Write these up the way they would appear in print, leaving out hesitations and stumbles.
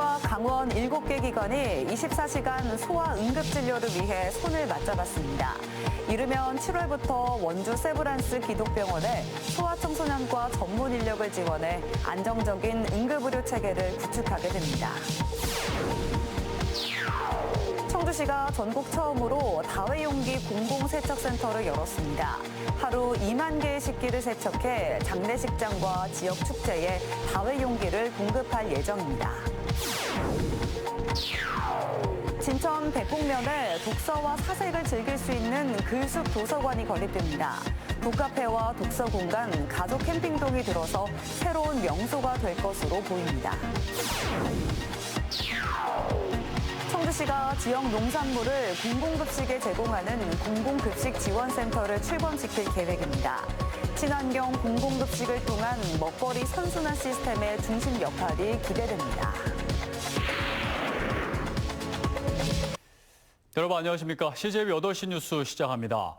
충주와 강원 7개 기관이 24시간 소아 응급진료를 위해 손을 맞잡았습니다. 이르면 7월부터 원주 세브란스 기독병원에 소아청소년과 전문 인력을 지원해 안정적인 응급의료 체계를 구축하게 됩니다. 청주시가 전국 처음으로 다회용기 공공세척센터를 열었습니다. 하루 2만 개의 식기를 세척해 장례식장과 지역 축제에 다회용기를 공급할 예정입니다. 진천 백곡면에 독서와 사색을 즐길 수 있는 글숲 도서관이 건립됩니다. 북카페와 독서 공간, 가족 캠핑동이 들어서 새로운 명소가 될 것으로 보입니다. 청주시가 지역 농산물을 공공급식에 제공하는 공공급식지원센터를 출범시킬 계획입니다. 친환경 공공급식을 통한 먹거리 선순환 시스템의 중심 역할이 기대됩니다. 여러분 안녕하십니까? CJB 8시 뉴스 시작합니다.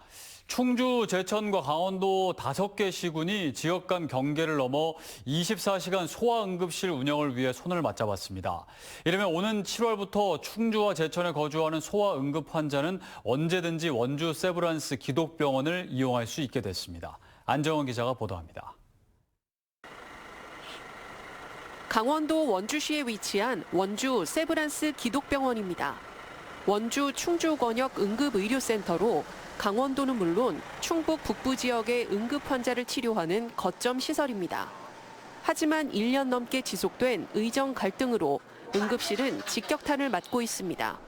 충주, 제천과 강원도 5개 시군이 지역 간 경계를 넘어 24시간 소아응급실 운영을 위해 손을 맞잡았습니다. 이르면 오는 7월부터 충주와 제천에 거주하는 소아응급 환자는 언제든지 원주 세브란스 기독병원을 이용할 수 있게 됐습니다. 안정원 기자가 보도합니다. 강원도 원주시에 위치한 원주 세브란스 기독병원입니다. 원주 충주권역 응급의료센터로 강원도는 물론 충북 북부 지역의 응급 환자를 치료하는 거점 시설입니다. 하지만 1년 넘게 지속된 의정 갈등으로 응급실은 직격탄을 맞고 있습니다.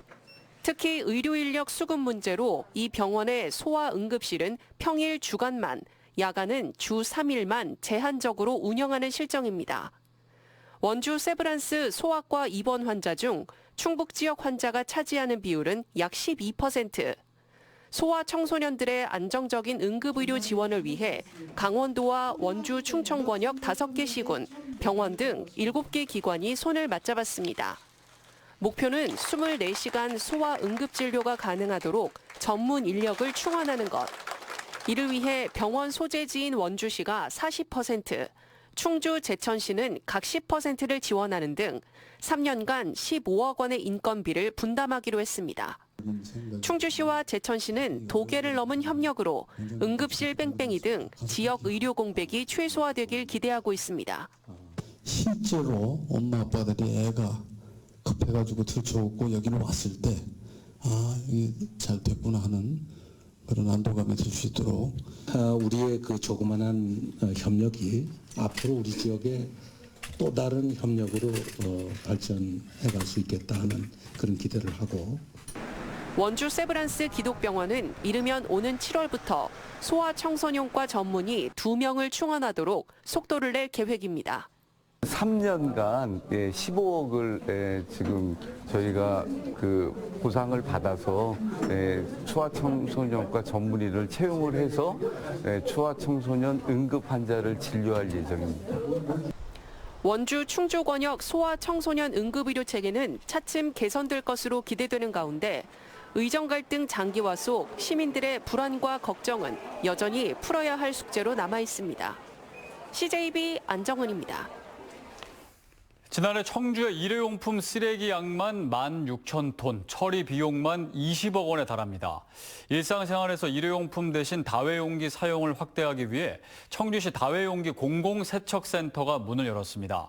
특히 의료 인력 수급 문제로 이 병원의 소아 응급실은 평일 주간만, 야간은 주 3일만 제한적으로 운영하는 실정입니다. 원주 세브란스 소아과 입원 환자 중 충북 지역 환자가 차지하는 비율은 약 12%. 소아 청소년들의 안정적인 응급의료 지원을 위해 강원도와 원주 충청권역 5개 시군, 병원 등 7개 기관이 손을 맞잡았습니다. 목표는 24시간 소아 응급진료가 가능하도록 전문 인력을 충원하는 것. 이를 위해 병원 소재지인 원주시가 40%, 충주, 제천시는 각 10%를 지원하는 등 3년간 15억 원의 인건비를 분담하기로 했습니다. 충주시와 제천시는 도계를 넘은 협력으로 응급실 뺑뺑이 등 지역 의료 공백이 최소화되길 기대하고 있습니다. 실제로 엄마 아빠들이 애가 급해가지고 들쳐오고 여기로 왔을 때 이게 잘 됐구나 하는 그런 안도감이 들 수 있도록 우리의 그 조그만한 협력이 앞으로 우리 지역에 또 다른 협력으로 발전해갈 수 있겠다 하는 그런 기대를 하고. 원주 세브란스 기독병원은 이르면 오는 7월부터 소아 청소년과 전문의 2명을 충원하도록 속도를 낼 계획입니다. 3년간 15억을 지금 저희가 그 보상을 받아서 초아청소년과 전문의를 채용을 해서 초아청소년 응급 환자를 진료할 예정입니다. 원주 충주권역 소아청소년 응급의료 체계는 차츰 개선될 것으로 기대되는 가운데 의정 갈등 장기화 속 시민들의 불안과 걱정은 여전히 풀어야 할 숙제로 남아 있습니다. CJB 안정은입니다. 지난해 청주의 일회용품 쓰레기 양만 16,000톤, 처리 비용만 20억 원에 달합니다. 일상생활에서 일회용품 대신 다회용기 사용을 확대하기 위해 청주시 다회용기 공공세척센터가 문을 열었습니다.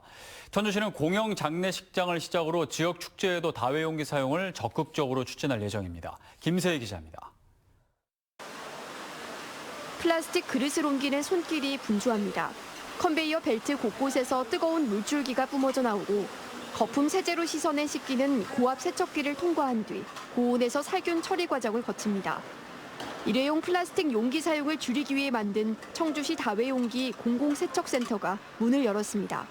청주시는 공영 장례식장을 시작으로 지역 축제에도 다회용기 사용을 적극적으로 추진할 예정입니다. 김세희 기자입니다. 플라스틱 그릇을 옮기는 손길이 분주합니다. 컨베이어 벨트 곳곳에서 뜨거운 물줄기가 뿜어져 나오고 거품 세제로 씻어낸 식기는 고압 세척기를 통과한 뒤 고온에서 살균 처리 과정을 거칩니다. 일회용 플라스틱 용기 사용을 줄이기 위해 만든 청주시 다회용기 공공세척센터가 문을 열었습니다.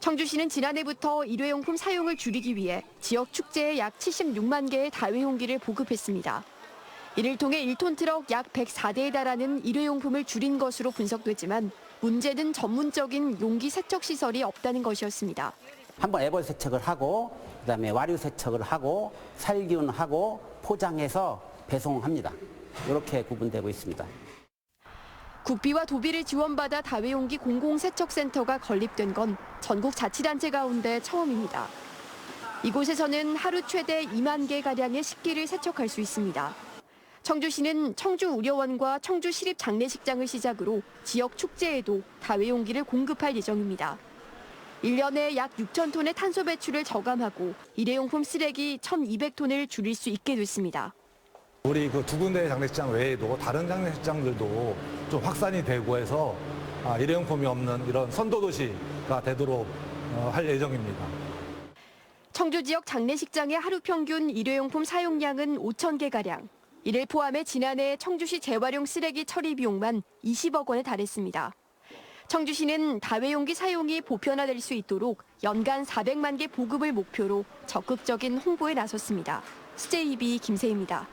청주시는 지난해부터 일회용품 사용을 줄이기 위해 지역 축제에 약 76만 개의 다회용기를 보급했습니다. 이를 통해 1톤 트럭 약 104대에 달하는 일회용품을 줄인 것으로 분석되지만 문제는 전문적인 용기 세척 시설이 없다는 것이었습니다. 한번 애벌 세척을 하고 그다음에 와류 세척을 하고 살균하고 포장해서 배송합니다. 이렇게 구분되고 있습니다. 국비와 도비를 지원받아 다회용기 공공세척센터가 건립된 건 전국 자치단체 가운데 처음입니다. 이곳에서는 하루 최대 2만 개가량의 식기를 세척할 수 있습니다. 청주시는 청주우려원과 청주시립장례식장을 시작으로 지역 축제에도 다회용기를 공급할 예정입니다. 1년에 약 6천 톤의 탄소 배출을 저감하고 일회용품 쓰레기 1,200톤을 줄일 수 있게 됐습니다. 우리 그 두 군데의 장례식장 외에도 다른 장례식장들도 좀 확산이 되고 해서 일회용품이 없는 이런 선도도시가 되도록 할 예정입니다. 청주 지역 장례식장의 하루 평균 일회용품 사용량은 5천 개가량. 이를 포함해 지난해 청주시 재활용 쓰레기 처리 비용만 20억 원에 달했습니다. 청주시는 다회용기 사용이 보편화될 수 있도록 연간 400만 개 보급을 목표로 적극적인 홍보에 나섰습니다. CJB 김세희입니다.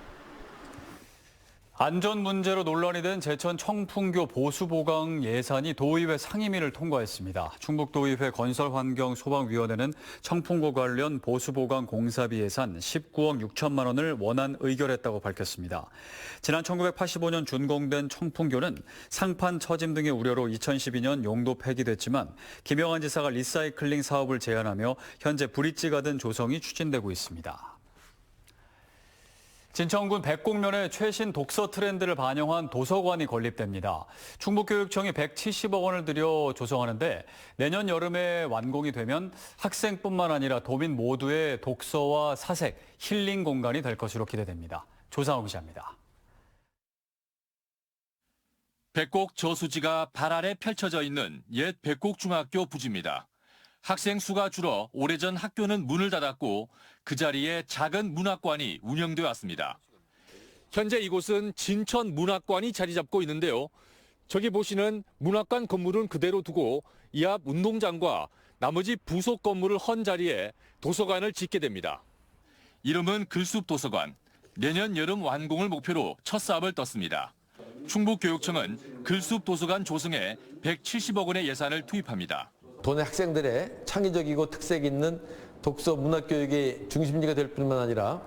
안전 문제로 논란이 된 제천 청풍교 보수보강 예산이 도의회 상임위를 통과했습니다. 충북도의회 건설환경소방위원회는 청풍교 관련 보수보강 공사비 예산 19억 6천만 원을 원안 의결했다고 밝혔습니다. 지난 1985년 준공된 청풍교는 상판 처짐 등의 우려로 2012년 용도 폐기됐지만 김영한 지사가 리사이클링 사업을 제안하며 현재 브릿지 가든 조성이 추진되고 있습니다. 진천군 백곡면에 최신 독서 트렌드를 반영한 도서관이 건립됩니다. 충북교육청이 170억 원을 들여 조성하는데 내년 여름에 완공이 되면 학생뿐만 아니라 도민 모두의 독서와 사색, 힐링 공간이 될 것으로 기대됩니다. 조상우 기자입니다. 백곡 저수지가 발 아래 펼쳐져 있는 옛 백곡중학교 부지입니다. 학생 수가 줄어 오래전 학교는 문을 닫았고 그 자리에 작은 문학관이 운영돼 왔습니다. 현재 이곳은 진천 문학관이 자리 잡고 있는데요. 저기 보시는 문학관 건물은 그대로 두고 이 앞 운동장과 나머지 부속 건물을 헌 자리에 도서관을 짓게 됩니다. 이름은 글숲도서관. 내년 여름 완공을 목표로 첫 사업을 떴습니다. 충북교육청은 글숲도서관 조성에 170억 원의 예산을 투입합니다. 도내 학생들의 창의적이고 특색 있는 독서 문학 교육의 중심지가 될 뿐만 아니라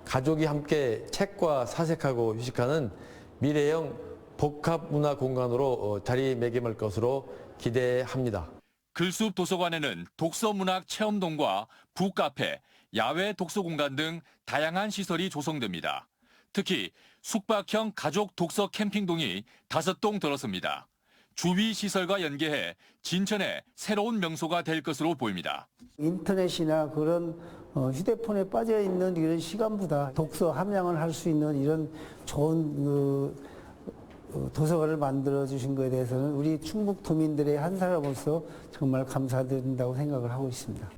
가족이 함께 책과 사색하고 휴식하는 미래형 복합 문화 공간으로 자리매김할 것으로 기대합니다. 글숲 도서관에는 독서 문학 체험동과 북카페, 야외 독서 공간 등 다양한 시설이 조성됩니다. 특히 숙박형 가족 독서 캠핑동이 5동 들어섭니다. 주위 시설과 연계해 진천의 새로운 명소가 될 것으로 보입니다. 인터넷이나 그런 휴대폰에 빠져 있는 이런 시간보다 독서 함양을 할 수 있는 이런 좋은 도서관을 만들어 주신 것에 대해서는 우리 충북 도민들의 한 사람으로서 정말 감사드린다고 생각을 하고 있습니다.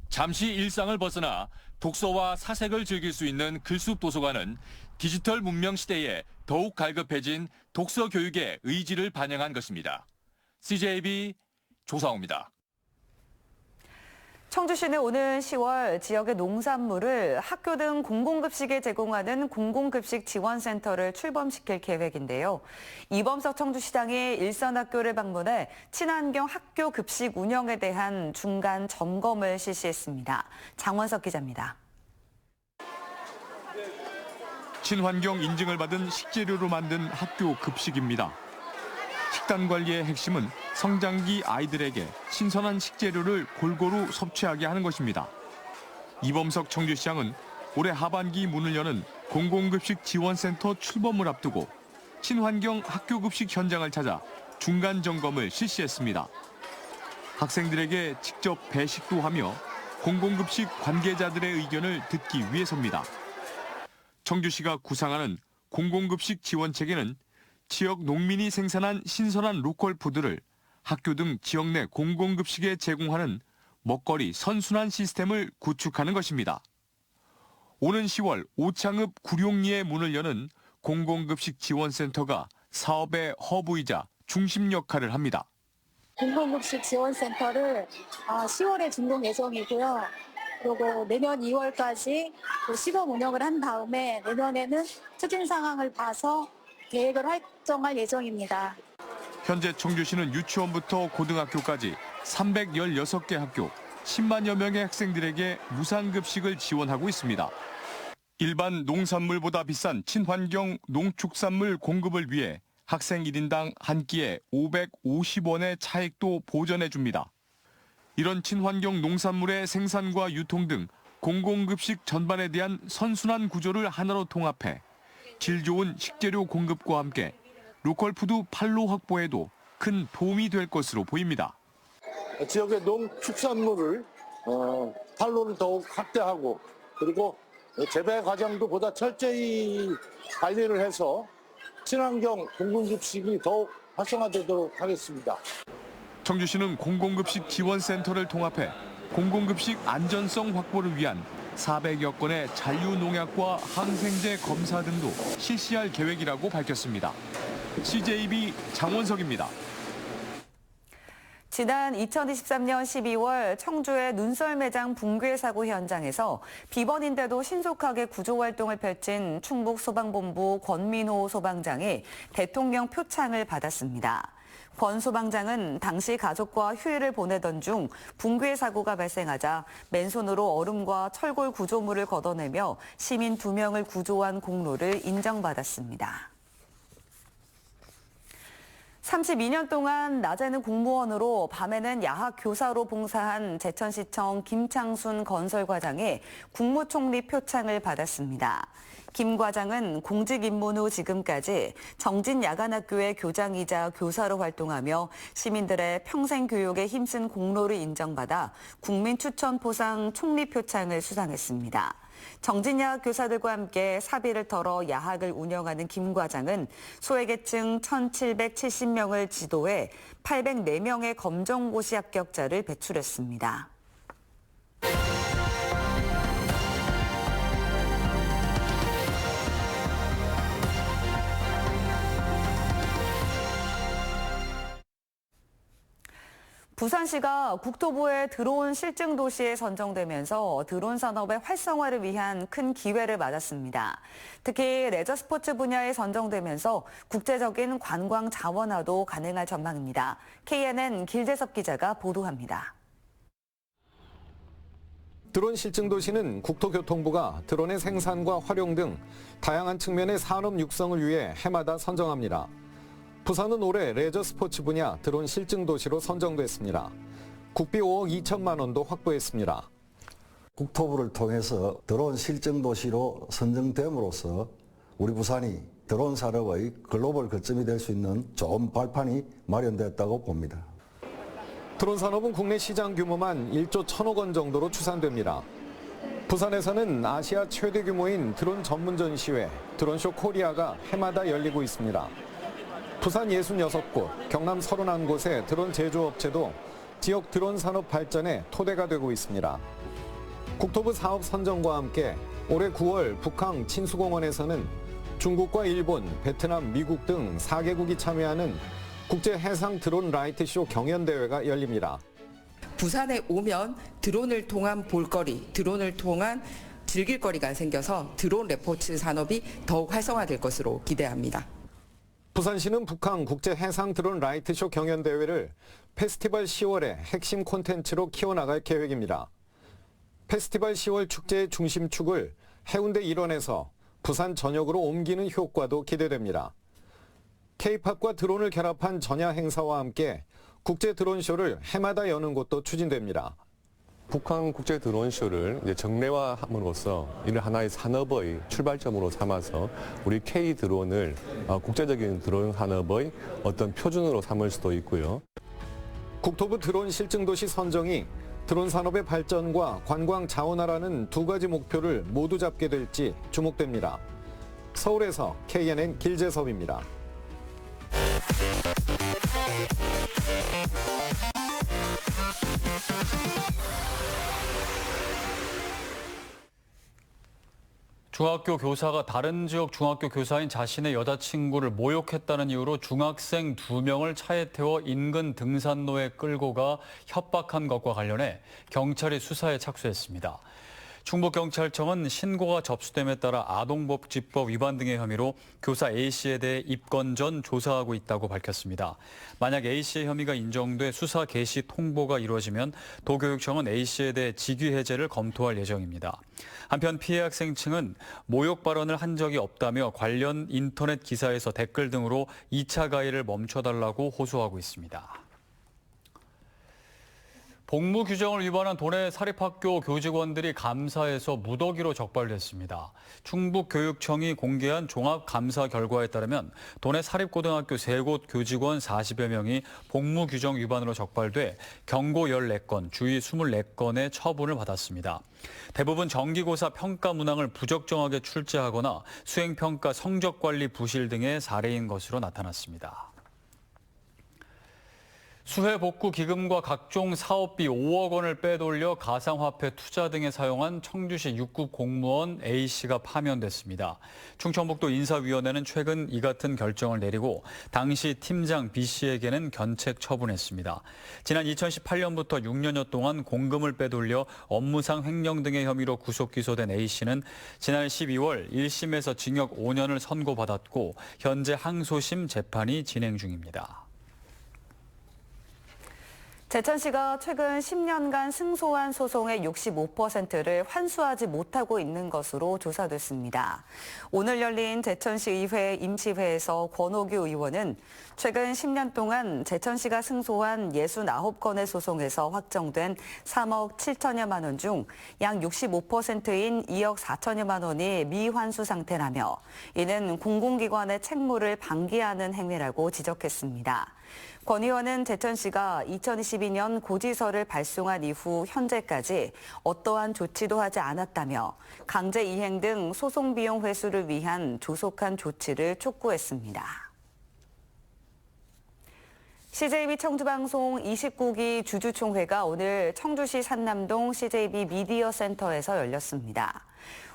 잠시 일상을 벗어나 독서와 사색을 즐길 수 있는 글숲 도서관은 디지털 문명 시대에 더욱 갈급해진 독서 교육의 의지를 반영한 것입니다. CJB 조상우입니다. 청주시는 오는 10월 지역의 농산물을 학교 등 공공급식에 제공하는 공공급식 지원센터를 출범시킬 계획인데요. 이범석 청주시장이 일선학교를 방문해 친환경 학교 급식 운영에 대한 중간 점검을 실시했습니다. 장원석 기자입니다. 친환경 인증을 받은 식재료로 만든 학교 급식입니다. 식단 관리의 핵심은 성장기 아이들에게 신선한 식재료를 골고루 섭취하게 하는 것입니다. 이범석 청주시장은 올해 하반기 문을 여는 공공급식 지원센터 출범을 앞두고 친환경 학교 급식 현장을 찾아 중간 점검을 실시했습니다. 학생들에게 직접 배식도 하며 공공급식 관계자들의 의견을 듣기 위해서입니다. 청주시가 구상하는 공공급식 지원책에는 지역 농민이 생산한 신선한 로컬 푸드를 학교 등 지역 내 공공급식에 제공하는 먹거리 선순환 시스템을 구축하는 것입니다. 오는 10월 오창읍 구룡리에 문을 여는 공공급식 지원센터가 사업의 허브이자 중심 역할을 합니다. 공공급식 지원센터를 10월에 준공 예정이고요. 그리고 내년 2월까지 시범 운영을 한 다음에 내년에는 추진 상황을 봐서 계획을 확정할 예정입니다. 현재 청주시는 유치원부터 고등학교까지 316개 학교, 10만여 명의 학생들에게 무상급식을 지원하고 있습니다. 일반 농산물보다 비싼 친환경 농축산물 공급을 위해 학생 1인당 한 끼에 550원의 차액도 보전해줍니다. 이런 친환경 농산물의 생산과 유통 등 공공급식 전반에 대한 선순환 구조를 하나로 통합해 질 좋은 식재료 공급과 함께 로컬 푸드 판로 확보에도 큰 도움이 될 것으로 보입니다. 지역의 농축산물을 판로를 더욱 확대하고 그리고 재배 과정도 보다 철저히 관리를 해서 친환경 공공급식이 더욱 활성화되도록 하겠습니다. 청주시는 공공급식 지원센터를 통합해 공공급식 안전성 확보를 위한 400여 건의 잔류농약과 항생제 검사 등도 실시할 계획이라고 밝혔습니다. CJB 장원석입니다. 지난 2023년 12월 청주의 눈썰 매장 붕괴 사고 현장에서 비번인데도 신속하게 구조 활동을 펼친 충북 소방본부 권민호 소방장이 대통령 표창을 받았습니다. 권 소방장은 당시 가족과 휴일을 보내던 중 붕괴 사고가 발생하자 맨손으로 얼음과 철골 구조물을 걷어내며 시민 2명을 구조한 공로를 인정받았습니다. 32년 동안 낮에는 공무원으로 밤에는 야학 교사로 봉사한 제천시청 김창순 건설과장이 국무총리 표창을 받았습니다. 김 과장은 공직 입문 후 지금까지 정진야간학교의 교장이자 교사로 활동하며 시민들의 평생 교육에 힘쓴 공로를 인정받아 국민추천포상 총리표창을 수상했습니다. 정진야학 교사들과 함께 사비를 털어 야학을 운영하는 김 과장은 소외계층 1,770명을 지도해 804명의 검정고시 합격자를 배출했습니다. 부산시가 국토부의 드론 실증 도시에 선정되면서 드론 산업의 활성화를 위한 큰 기회를 맞았습니다. 특히 레저 스포츠 분야에 선정되면서 국제적인 관광 자원화도 가능할 전망입니다. KNN 길재섭 기자가 보도합니다. 드론 실증 도시는 국토교통부가 드론의 생산과 활용 등 다양한 측면의 산업 육성을 위해 해마다 선정합니다. 부산은 올해 레저 스포츠 분야 드론 실증 도시로 선정됐습니다. 국비 5억 2천만 원도 확보했습니다. 국토부를 통해서 드론 실증 도시로 선정됨으로써 우리 부산이 드론 산업의 글로벌 거점이 될 수 있는 좋은 발판이 마련됐다고 봅니다. 드론 산업은 국내 시장 규모만 1조 1천억 원 정도로 추산됩니다. 부산에서는 아시아 최대 규모인 드론 전문 전시회 드론쇼 코리아가 해마다 열리고 있습니다. 부산 66곳, 경남 31곳의 드론 제조업체도 지역 드론 산업 발전에 토대가 되고 있습니다. 국토부 사업 선정과 함께 올해 9월 북항 친수공원에서는 중국과 일본, 베트남, 미국 등 4개국이 참여하는 국제 해상 드론 라이트쇼 경연대회가 열립니다. 부산에 오면 드론을 통한 볼거리, 드론을 통한 즐길거리가 생겨서 드론 레포츠 산업이 더욱 활성화될 것으로 기대합니다. 부산시는 북한 국제 해상 드론 라이트쇼 경연대회를 페스티벌 10월의 핵심 콘텐츠로 키워나갈 계획입니다. 페스티벌 10월 축제의 중심축을 해운대 일원에서 부산 전역으로 옮기는 효과도 기대됩니다. K-팝과 드론을 결합한 전야 행사와 함께 국제 드론쇼를 해마다 여는 곳도 추진됩니다. 북한 국제 드론쇼를 이제 정례화함으로써 이를 하나의 산업의 출발점으로 삼아서 우리 K 드론을 국제적인 드론 산업의 어떤 표준으로 삼을 수도 있고요. 국토부 드론 실증도시 선정이 드론 산업의 발전과 관광 자원화라는 두 가지 목표를 모두 잡게 될지 주목됩니다. 서울에서 KNN 길재섭입니다. 중학교 교사가 다른 지역 중학교 교사인 자신의 여자친구를 모욕했다는 이유로 중학생 2명을 차에 태워 인근 등산로에 끌고 가 협박한 것과 관련해 경찰이 수사에 착수했습니다. 충북경찰청은 신고가 접수됨에 따라 아동복지법 위반 등의 혐의로 교사 A씨에 대해 입건 전 조사하고 있다고 밝혔습니다. 만약 A씨의 혐의가 인정돼 수사 개시 통보가 이루어지면 도교육청은 A씨에 대해 직위 해제를 검토할 예정입니다. 한편 피해 학생 측은 모욕 발언을 한 적이 없다며 관련 인터넷 기사에서 댓글 등으로 2차 가해를 멈춰달라고 호소하고 있습니다. 복무 규정을 위반한 도내 사립학교 교직원들이 감사에서 무더기로 적발됐습니다. 충북교육청이 공개한 종합감사 결과에 따르면 도내 사립고등학교 3곳 교직원 40여 명이 복무 규정 위반으로 적발돼 경고 14건, 주의 24건의 처분을 받았습니다. 대부분 정기고사 평가 문항을 부적정하게 출제하거나 수행평가 성적관리 부실 등의 사례인 것으로 나타났습니다. 수해복구 기금과 각종 사업비 5억 원을 빼돌려 가상화폐 투자 등에 사용한 청주시 6급 공무원 A씨가 파면됐습니다. 충청북도 인사위원회는 최근 이 같은 결정을 내리고 당시 팀장 B씨에게는 견책 처분했습니다. 지난 2018년부터 6년여 동안 공금을 빼돌려 업무상 횡령 등의 혐의로 구속 기소된 A씨는 지난 12월 1심에서 징역 5년을 선고받았고 현재 항소심 재판이 진행 중입니다. 제천시가 최근 10년간 승소한 소송의 65%를 환수하지 못하고 있는 것으로 조사됐습니다. 오늘 열린 제천시의회 임시회에서 권오규 의원은 최근 10년 동안 제천시가 승소한 69건의 소송에서 확정된 3억 7천여만 원 중 약 65%인 2억 4천여만 원이 미환수 상태라며 이는 공공기관의 책무를 방기하는 행위라고 지적했습니다. 권 의원은 제천시가 2022년 고지서를 발송한 이후 현재까지 어떠한 조치도 하지 않았다며 강제 이행 등 소송 비용 회수를 위한 조속한 조치를 촉구했습니다. CJB 청주방송 29기 주주총회가 오늘 청주시 산남동 CJB 미디어 센터에서 열렸습니다.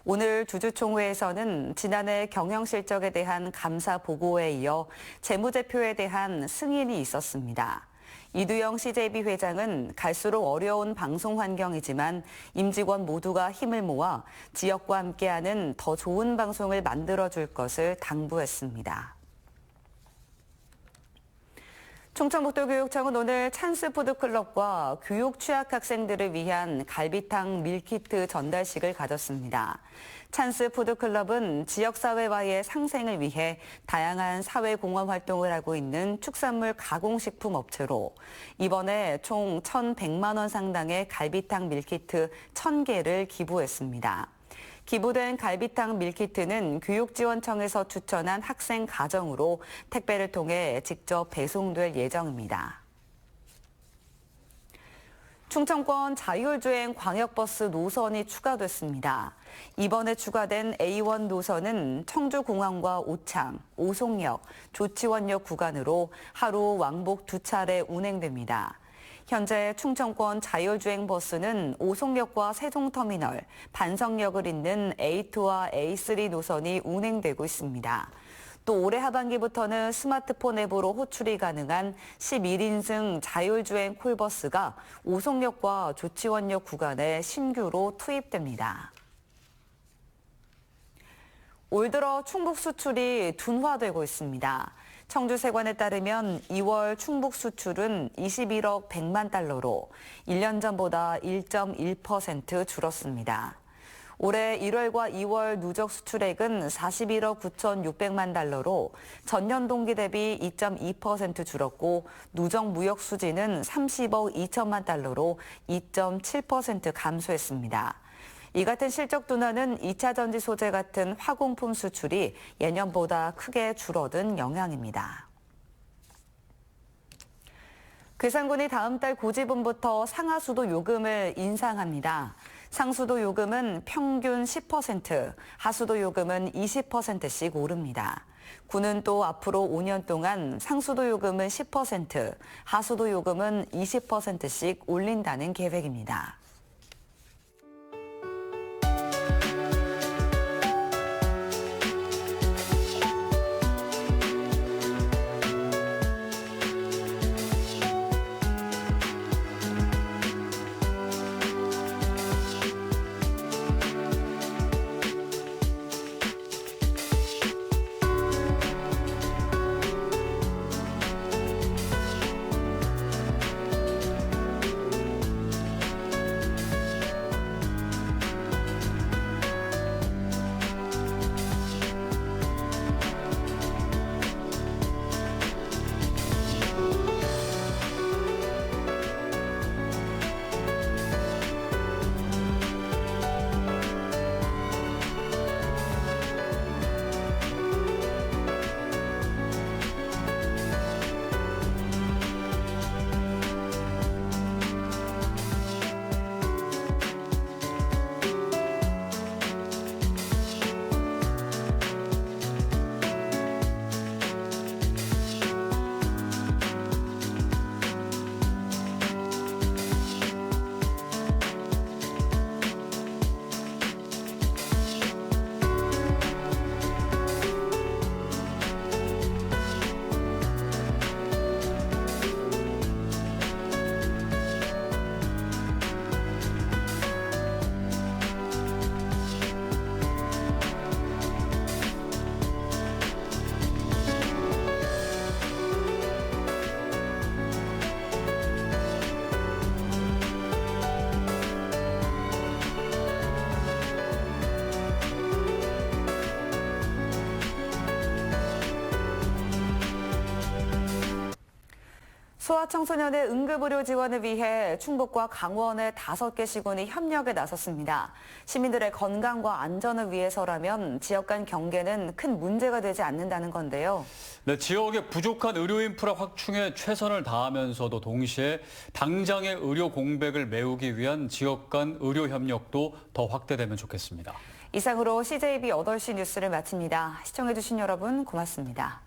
오늘 주주총회에서는 지난해 경영실적에 대한 감사 보고에 이어 재무제표에 대한 승인이 있었습니다. 이두영 CJB 회장은 갈수록 어려운 방송 환경이지만 임직원 모두가 힘을 모아 지역과 함께하는 더 좋은 방송을 만들어줄 것을 당부했습니다. 충청북도교육청은 오늘 찬스푸드클럽과 교육 취약 학생들을 위한 갈비탕 밀키트 전달식을 가졌습니다. 찬스푸드클럽은 지역사회와의 상생을 위해 다양한 사회공헌 활동을 하고 있는 축산물 가공식품 업체로 이번에 총 1,100만 원 상당의 갈비탕 밀키트 1,000개를 기부했습니다. 기부된 갈비탕 밀키트는 교육지원청에서 추천한 학생 가정으로 택배를 통해 직접 배송될 예정입니다. 충청권 자율주행 광역버스 노선이 추가됐습니다. 이번에 추가된 A1 노선은 청주공항과 오창, 오송역, 조치원역 구간으로 하루 왕복 2차례 운행됩니다. 현재 충청권 자율주행 버스는 오송역과 세종터미널, 반석역을 잇는 A2와 A3 노선이 운행되고 있습니다. 또 올해 하반기부터는 스마트폰 앱으로 호출이 가능한 11인승 자율주행 콜버스가 오송역과 조치원역 구간에 신규로 투입됩니다. 올 들어 충북 수출이 둔화되고 있습니다. 청주세관에 따르면 2월 충북 수출은 21억 100만 달러로 1년 전보다 1.1% 줄었습니다. 올해 1월과 2월 누적 수출액은 41억 9,600만 달러로 전년 동기 대비 2.2% 줄었고 누적 무역 수지는 30억 2천만 달러로 2.7% 감소했습니다. 이 같은 실적 둔화는 2차 전지 소재 같은 화공품 수출이 예년보다 크게 줄어든 영향입니다. 괴산군이 다음 달 고지분부터 상하수도 요금을 인상합니다. 상수도 요금은 평균 10%, 하수도 요금은 20%씩 오릅니다. 군은 또 앞으로 5년 동안 상수도 요금은 10%, 하수도 요금은 20%씩 올린다는 계획입니다. 소아청소년의 응급의료 지원을 위해 충북과 강원의 5개 시군이 협력에 나섰습니다. 시민들의 건강과 안전을 위해서라면 지역 간 경계는 큰 문제가 되지 않는다는 건데요. 네, 지역의 부족한 의료 인프라 확충에 최선을 다하면서도 동시에 당장의 의료 공백을 메우기 위한 지역 간 의료 협력도 더 확대되면 좋겠습니다. 이상으로 CJB 8시 뉴스를 마칩니다. 시청해주신 여러분 고맙습니다.